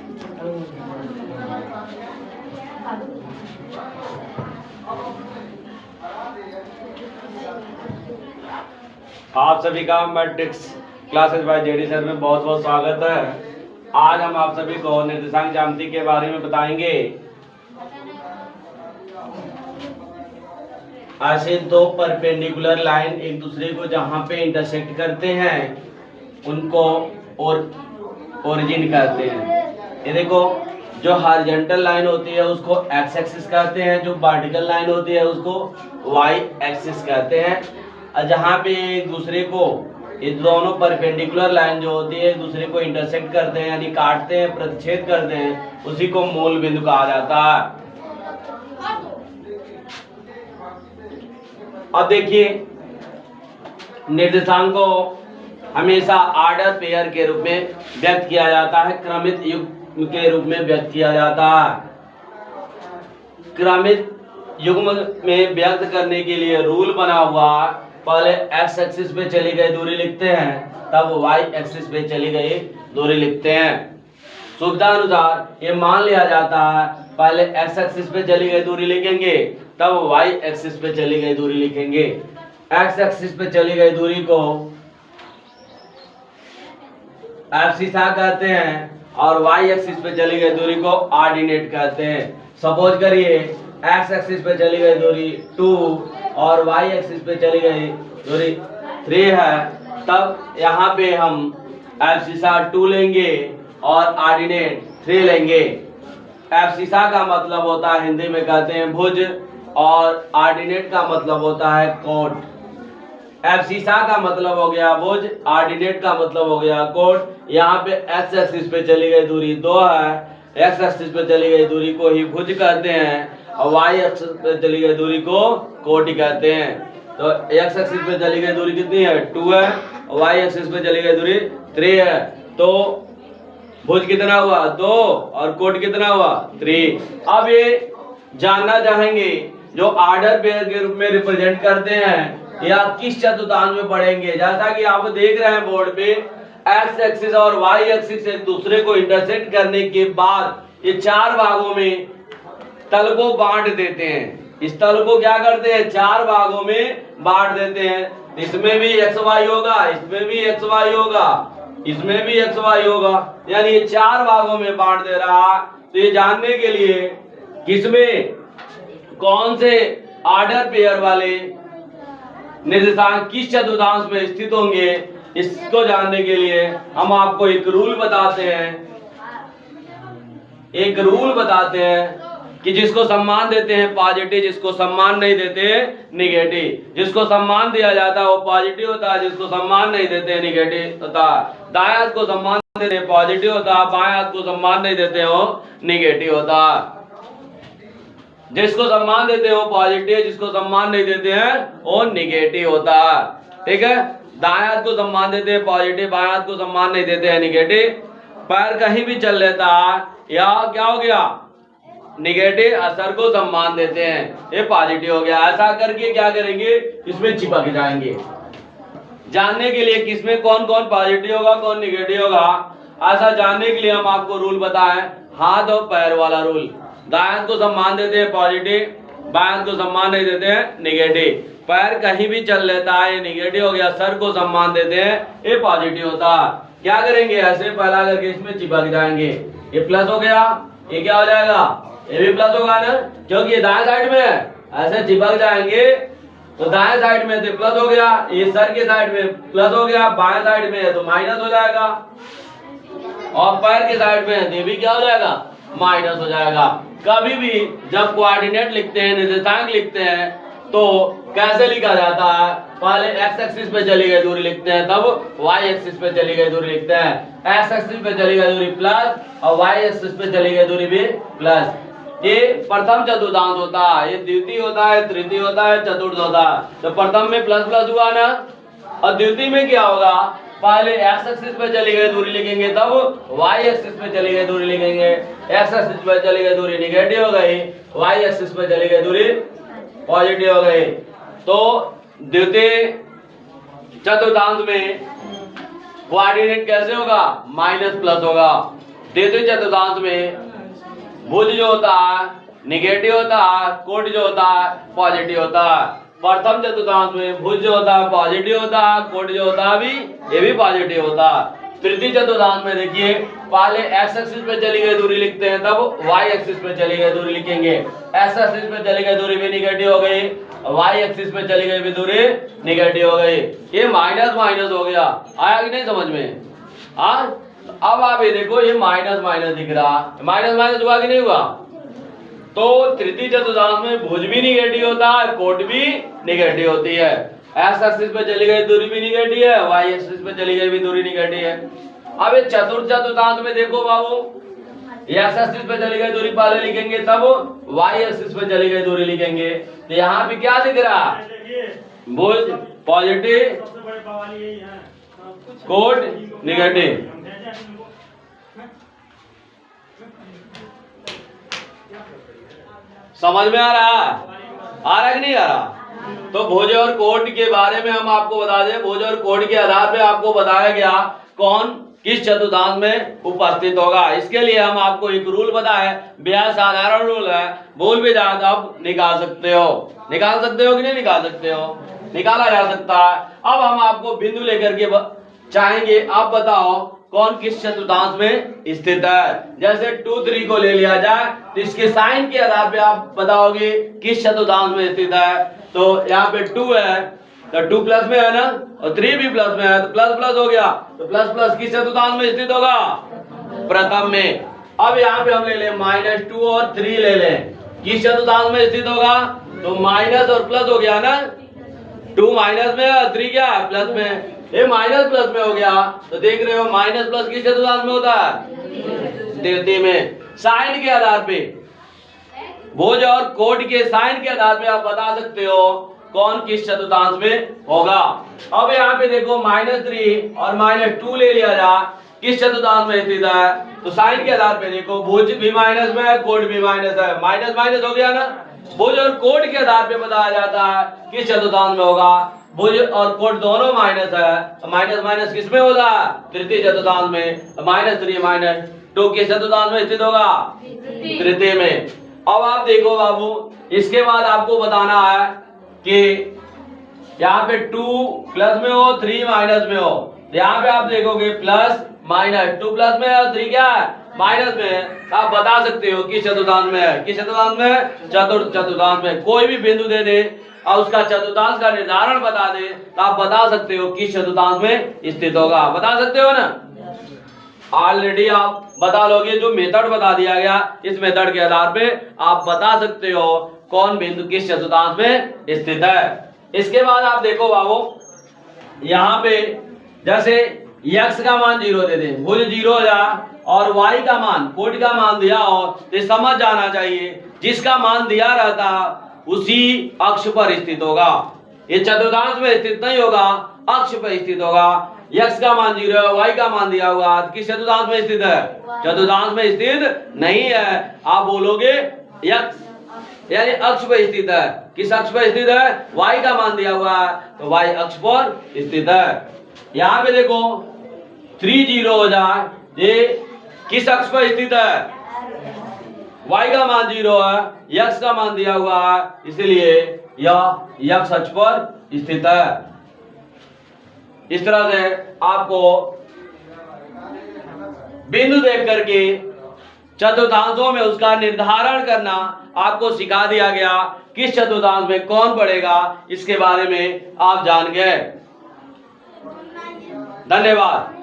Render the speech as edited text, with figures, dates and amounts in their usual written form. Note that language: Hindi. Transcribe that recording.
आप सभी का matrix classes bye JD sir में बहुत बहुत स्वागत है। आज हम आप सभी को निर्देशांक ज्यामिति के बारे में बताएंगे। ऐसे दो परपेंडिकुलर लाइन एक दूसरे को जहां पे इंटरसेक्ट करते हैं उनको ओरिजिन कहते हैं। ये देखो, जो हॉरिजॉन्टल लाइन होती है उसको एक्स एक्सिस कहते हैं, जो वर्टिकल लाइन होती है उसको वाई एक्सिस कहते हैं। और जहाँ पे एक दूसरे को, ये दोनों परपेंडिकुलर लाइन जो होती है एक दूसरे को इंटरसेक्ट करते हैं यानी काटते हैं, प्रतिच्छेद करते हैं, उसी को मूल बिंदु कहा जाता है। अब देखिए, निर्देशांक को हमेशा ऑर्डर पेयर के रूप में व्यक्त किया जाता है, क्रमित युग्म के रूप में व्यक्त किया जाता है। क्रमित युग्म में व्यक्त करने के लिए रूल बना हुआ, पहले एक्स एक्सिस पे चली गई दूरी लिखते हैं, तब वाई एक्सिस पे चली गई दूरी लिखते हैं। सुविधा अनुसार ये मान लिया जाता है पहले एक्स एक्सिस पे चली गई दूरी लिखेंगे, तब वाई एक्सिस पे चली गई दूरी लिखेंगे। एक्स एक्सिस पे चली गई दूरी को एब्सिसा कहते हैं और वाई एक्सिस पे चली गई दूरी को ऑर्डिनेट कहते हैं। सपोज करिए एक्स एक्सिस पे चली गई दूरी 2 और वाई एक्सिस पे चली गई दूरी 3 है, तब यहाँ पे हम एब्सिसा 2 लेंगे और ऑर्डिनेट 3 लेंगे। एब्सिसा का मतलब होता है, हिंदी में कहते हैं भुज, और ऑर्डिनेट का मतलब होता है कोट। एब्सिसा का मतलब हो गया भुज, ऑर्डिनेट का मतलब हो गया कोट। यहाँ पे एक्स एक्सिस पे चली गई दूरी 2 है, एक्स एक्सिस पे चली गई दूरी को ही भुज कहते हैं और वाई एक्सिस पे चली गई दूरी को कोटि कहते हैं। तो एक्स एक्सिस पे चली गई दूरी कितनी है? 2 है, और वाई एक्सिस पे चली गई दूरी 3 है। तो भुज कितना हुआ? 2, और कोट कितना हुआ? 3। अब ये जानना चाहेंगे जो ऑर्डर पेयर के रूप में रिप्रेजेंट करते हैं या किस चतुर्थांश में पढ़ेंगे। जैसा कि आप देख रहे हैं बोर्ड पे, एक्स एक्सिस और वाई एक्सिस एक दूसरे को इंटरसेक्ट करने के बाद ये 4 भागों में तल को बांट देते हैं। इस तल को क्या करते हैं? 4 भागों में बांट देते हैं। इसमें भी एक्स वाई होगा, इसमें भी एक्स वाई होगा, इसमें भी एक्स वाई होगा, यानी ये 4 भागों में बांट दे रहा। तो ये जानने के लिए किसमें कौन से ऑर्डर पेयर वाले निर्देशांक किस चतुर्थांश में स्थित होंगे, इसको जानने के लिए हम आपको एक रूल बताते हैं कि जिसको सम्मान देते हैं पॉजिटिव, जिसको सम्मान नहीं देते निगेटिव। जिसको सम्मान दिया जाता है वो पॉजिटिव होता है, जिसको सम्मान नहीं देते निगेटिव होता है। दाएं हाथ को सम्मान देते हैं पॉजिटिव होता है, बाएं हाथ को सम्मान नहीं देते हो निगेटिव होता है। जिसको सम्मान देते हो पॉजिटिव, जिसको सम्मान नहीं देते हैं वो निगेटिव होता है। ठीक है, दाएं हाथ को सम्मान देते हैं पॉजिटिव, बाएं हाथ को सम्मान नहीं देते हैं निगेटिव। पैर कहीं भी चल लेता है या क्या हो गया? निगेटिव। असर को सम्मान देते हैं, ये पॉजिटिव हो गया। ऐसा करके क्या करेंगे? इसमें चिपक जाएंगे। जानने के लिए किसमें कौन कौन पॉजिटिव होगा, कौन निगेटिव होगा, ऐसा जानने के लिए हम आपको रूल बताएं, हाथ और पैर वाला रूल। दाएं हाथ को सम्मान देते हैं पॉजिटिव, बाएं हाथ को सम्मान नहीं देते हैं निगेटिव। पैर कहीं भी चल लेता है, ये निगेटिव हो गया। सर को सम्मान देते हैं, ये पॉजिटिव होता है। क्या करेंगे? ऐसे फैला करके इसमें चिपक जाएंगे। ये प्लस हो गया, ये क्या हो जाएगा? ये भी प्लस होगा ना, क्योंकि ये दाएं साइड में है। ऐसे चिपक जाएंगे तो दाएं साइड में तो प्लस हो गया, ये सर के साइड में प्लस हो गया, बाएं साइड में है तो माइनस हो जाएगा, और पैर के साइड में है तो भी क्या हो जाएगा? माइनस हो जाएगा। कभी भी जब कोऑर्डिनेट लिखते हैं, निर्देशांक लिखते हैं, तो कैसे लिखा जाता है? पहले एक्स एक्सिस पे चली गई दूरी लिखते हैं, तब वाई एक्सिस पे चली गई दूरी लिखते हैं। एक्स एक्सिस पे चली गई दूरी प्लस और वाई एक्सिस पे चली गई दूरी भी प्लस। ये प्रथम चतुर्थांश होता है, ये द्वितीय होता है, तृतीय होता है, चतुर्थ होता है। तो प्रथम में प्लस प्लस हुआ ना, और द्वितीय में क्या होगा? पहले एक्स एक्सिस पे चली गई दूरी लिखेंगे, तब वाई एक्सिस पे चली गई दूरी लिखेंगे। एक्स एक्सिस पे चली गई दूरी निगेटिव हो गई, वाई एक्सिस पे चली गई दूरी पॉजिटिव हो गई। तो द्वितीय चतुर्थांश में कोऑर्डिनेट कैसे होगा? माइनस प्लस होगा। तृतीय चतुर्थांश में भुज जो होता है निगेटिव होता है, कोट जो होता है पॉजिटिव होता है। प्रथम चतुर्थांश में भुज जो होता है पॉजिटिव होता है, कोट जो होता है भी ये भी पॉजिटिव होता है। तृतीय चतुर्थांश में देखिए पहले एक्स एक्सिस पे चली गई दूरी लिखते हैं, तब वाई एक्सिस पे चली गई दूरी लिखेंगे। एक्स एक्सिस पे चली गई दूरी भी निगेटिव हो गई, वाई एक्सिस पे चली गई भी दूरी निगेटिव हो गई। ये माइनस माइनस हो गया, आया कि नहीं समझ में? अब आप ये देखो ये माइनस माइनस दिख रहा, माइनस माइनस हुआ कि नहीं हुआ? तो तृतीय चतुर्थांश में भुज भी निगेटिव होता है, कोट भी निगेटिव होती है। एक्स एक्सिस पे चली गई दूरी भी निगेटिव है, वाई एक्सिस पे चली गई भी दूरी निगेटिव है। अब ये चतुर्थ चतुर्थांश में देखो बाबू, एक्स एक्सिस पे चली गई दूरी पहले लिखेंगे, तब वाई एक्सिस पे चली गई दूरी लिखेंगे। तो यहाँ पे क्या दिख रहा? भुज पॉजिटिव, कोट निगेटिव। समझ में आ रहा कि नहीं आ रहा? तो भुज और कोट के बारे में हम आपको बता दें, भुज और कोट के आधार पे आपको बताया गया कौन किस चतुर्थांश में उपस्थित होगा। इसके लिए हम आपको एक रूल बताए, बेहद साधारण रूल है, भूल भी जाए तो आप निकाल सकते हो। निकाल सकते हो कि नहीं निकाल सकते हो? निकाला जा सकता है। अब हम आपको बिंदु लेकर के चाहेंगे, आप बताओ कौन किस चतुर्थांश में स्थित है। जैसे 2 3 को ले लिया जाए तो इसके साइन के आधार पे आप बताओगे किस चतुर्थांश में स्थित है। तो यहाँ पे 2 है तो 2 प्लस में है ना, और 3 भी प्लस में है तो प्लस प्लस हो गया, तो प्लस प्लस किस चतुर्थांश में स्थित होगा? प्रथम में। अब यहाँ पे हम ले लें -2 और 3 ले लें, किस चतुर्थांश में स्थित होगा? तो माइनस और प्लस हो गया ना, 2 माइनस में और 3 क्या है? प्लस में। ये माइनस प्लस में हो गया, तो देख रहे हो माइनस प्लस किस चतुर्थांश में होता है? तृतीय में। साइन के आधार पे, भुज और कोट के साइन के आधार पे आप बता सकते हो कौन किस चतुर्थांश में होगा। अब यहाँ पे देखो -3 और -2 ले लिया जा, किस चतुर्थांश में स्थित है? तो साइन के आधार पे देखो भुज भी माइनस में है, कोट भी माइनस है, माइनस माइनस हो गया ना। भुज और कोट के आधार पे बताया जाता है किस चतुर्थांश में होगा। भुज और कोट दोनों माइनस है, तो माइनस माइनस किस में होगा? तृतीय चतुर्थांश में। -3 -2 किस चतुर्थांश में स्थित होगा? तृतीय में। अब आप देखो बाबू, इसके बाद आपको बताना है कि यहाँ पे 2 प्लस में हो, 3 माइनस में हो। यहाँ पे आप देखोगे प्लस माइनस, 2 प्लस में और 3 क्या है? माइनस में है। आप बता सकते हो किस चतुर्थांश में है। किस चतुर्थांश में? चतुर्थ चतुर्थांश में। कोई भी बिंदु दे दे और उसका चतुर्थांश का निर्धारण बता दे तो आप बता सकते हो किस चतुर्थांश में स्थित होगा। बता सकते हो ना? ऑलरेडी आप बता लोगे, जो मेथड बता दिया गया इस मेथड के आधार पे आप बता सकते हो कौन बिंदु किस चतुर्थांश में स्थित है। इसके बाद आप देखो बाबू, यहाँ पे जैसे x का मान 0 दे दें, भुज 0 हो जा और y का मान, कोट का मान दिया हो तो समझ जाना चाहिए जिसका मान दिया रहता उसी अक्ष पर स्थित होगा। ये चतुर्थांश में स्थित नहीं होगा, अक्ष पर स्थित होगा। x का मान 0 है, y का मान दिया हुआ, किस चतुर्थांश में स्थित है? चतुर्थांश में स्थित नहीं है। आप बोलोगे x यानी अक्ष पर स्थित है। किस अक्ष पर स्थित है? y का मान दिया हुआ है तो y अक्ष पर स्थित है। यहाँ पे देखो 3 0 हो जाए, ये किस अक्ष पर स्थित है? y का मान 0 है, x का मान दिया हुआ है, इसलिए यह x अक्ष पर स्थित है। इस तरह से आपको बिंदु देख करके चतुर्थांशों में उसका निर्धारण करना आपको सिखा दिया गया। किस चतुर्थांश में कौन पड़ेगा इसके बारे में आप जान गए। धन्यवाद।